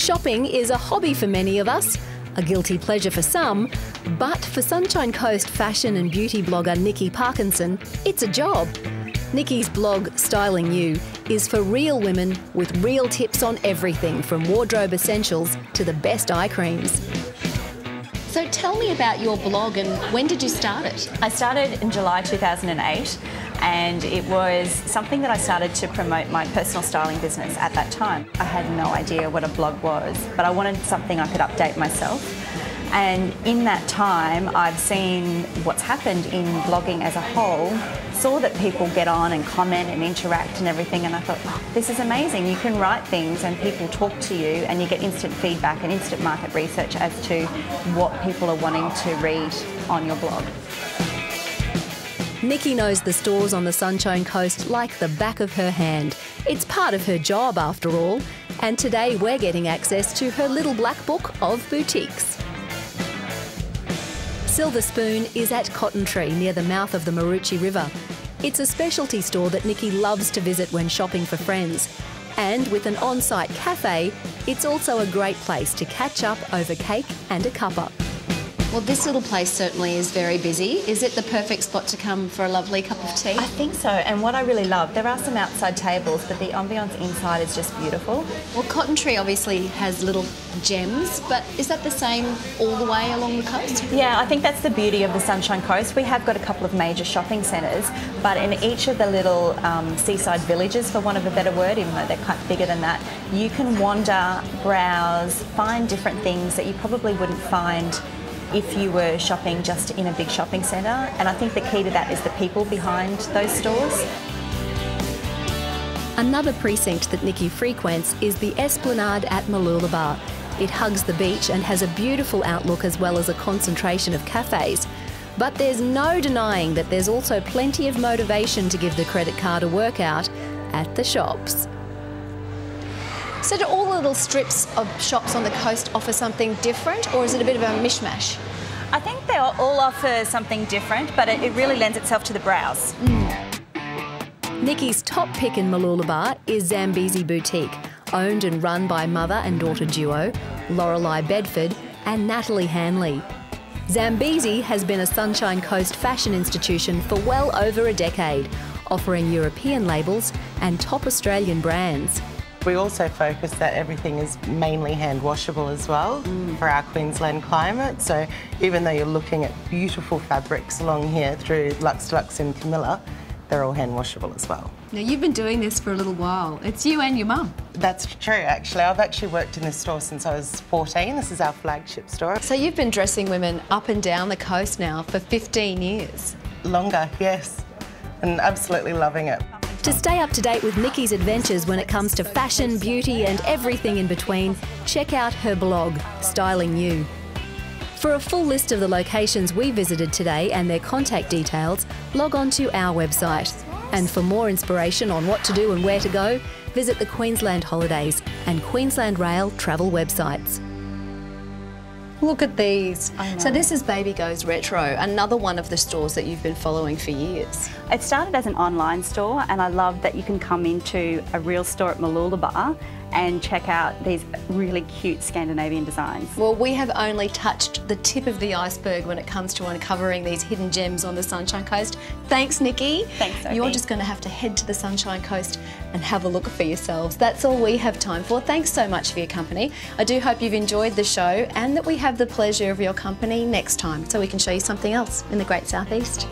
Shopping is a hobby for many of us, a guilty pleasure for some, but for Sunshine Coast fashion and beauty blogger Nikki Parkinson, it's a job. Nikki's blog, Styling You, is for real women with real tips on everything from wardrobe essentials to the best eye creams. So tell me about your blog and when did you start it? I started in July 2008 and it was something that I started to promote my personal styling business at that time. I had no idea what a blog was, but I wanted something I could update myself. And in that time, I've seen what's happened in blogging as a whole, saw that people get on and comment and interact and everything, and I thought, oh, this is amazing. You can write things and people talk to you and you get instant feedback and instant market research as to what people are wanting to read on your blog. Nikki knows the stores on the Sunshine Coast like the back of her hand. It's part of her job after all, and today we're getting access to her little black book of boutiques. Silver Spoon is at Cotton Tree near the mouth of the Maroochy River. It's a specialty store that Nikki loves to visit when shopping for friends. And with an on-site cafe, it's also a great place to catch up over cake and a cuppa. Well, this little place certainly is very busy. Is it the perfect spot to come for a lovely cup of tea? I think so, and what I really love, there are some outside tables, but the ambience inside is just beautiful. Well, Cotton Tree obviously has little gems, but is that the same all the way along the coast? Yeah, I think that's the beauty of the Sunshine Coast. We have got a couple of major shopping centres, but in each of the little seaside villages, for want of a better word, even though they're quite bigger than that, you can wander, browse, find different things that you probably wouldn't find if you were shopping just in a big shopping centre, and I think the key to that is the people behind those stores. Another precinct that Nikki frequents is the Esplanade at Mooloolaba. It hugs the beach and has a beautiful outlook as well as a concentration of cafes. But there's no denying that there's also plenty of motivation to give the credit card a workout at the shops. So do all the little strips of shops on the coast offer something different, or is it a bit of a mishmash? I think they all offer something different, but it really lends itself to the browse. Nikki's top pick in Mooloolaba is Zambezi Boutique, owned and run by mother and daughter duo, Lorelei Bedford and Natalie Hanley. Zambezi has been a Sunshine Coast fashion institution for well over a decade, offering European labels and top Australian brands. We also focus that everything is mainly hand washable as well for our Queensland climate. So even though you're looking at beautiful fabrics along here through Lux Deluxe and Camilla, they're all hand washable as well. Now you've been doing this for a little while. It's you and your mum. That's true, actually. I've actually worked in this store since I was 14. This is our flagship store. So you've been dressing women up and down the coast now for 15 years. Longer, yes, and absolutely loving it. To stay up to date with Nikki's adventures when it comes to fashion, beauty and everything in between, check out her blog, Styling You. For a full list of the locations we visited today and their contact details, log on to our website. And for more inspiration on what to do and where to go, visit the Queensland Holidays and Queensland Rail travel websites. Look at these. So this is Baby Goes Retro, another one of the stores that you've been following for years. It started as an online store, and I love that you can come into a real store at Mooloolaba and check out these really cute Scandinavian designs. Well, we have only touched the tip of the iceberg when it comes to uncovering these hidden gems on the Sunshine Coast. Thanks, Nikki. Thanks, Sophie. You're just going to have to head to the Sunshine Coast and have a look for yourselves. That's all we have time for. Thanks so much for your company. I do hope you've enjoyed the show and that we have the pleasure of your company next time so we can show you something else in the Great Southeast.